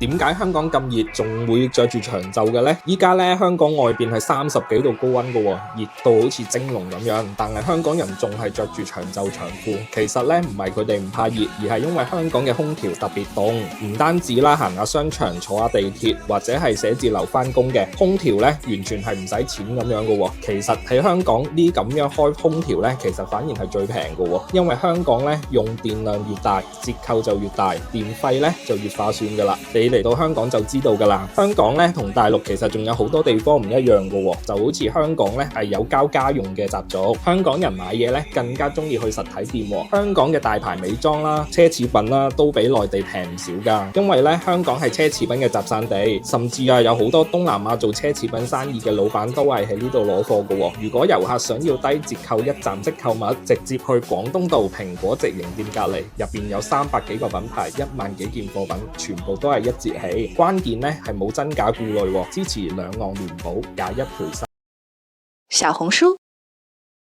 點解香港咁熱仲會着住長袖嘅呢？依家咧香港外邊係30幾度高溫嘅喎，熱到好似蒸籠咁樣，但係香港人仲係着住長袖長褲。其實咧唔係佢哋唔怕熱，而係因為香港嘅空調特別凍。唔單止啦，行下商場、坐下地鐵或者係寫字樓返工嘅空調咧，完全係唔使錢咁樣嘅喎。其實喺香港呢咁樣開空調咧，其實反而係最平嘅喎，因為香港咧用電量越大，折扣就越大，電費咧就越划算㗎啦。你嚟到香港就知道㗎啦。香港咧同大陸其實仲有好多地方唔一樣㗎喎，就好似香港咧係有交家用嘅習俗，香港人買嘢咧更加中意去實體店喎。香港嘅大牌美妝啦、奢侈品啦都比內地平唔少㗎，因為咧香港係奢侈品嘅集散地，甚至有好多東南亞做奢侈品生意嘅老闆都係喺呢度攞貨㗎喎。如果遊客想要低折扣一站式購物，直接去廣東道蘋果直營店隔離，入邊有300幾個品牌，1萬幾件貨品，全部都係1折起。關鍵咧係冇真假顧慮喎，支持兩岸聯保，21賠3。小紅書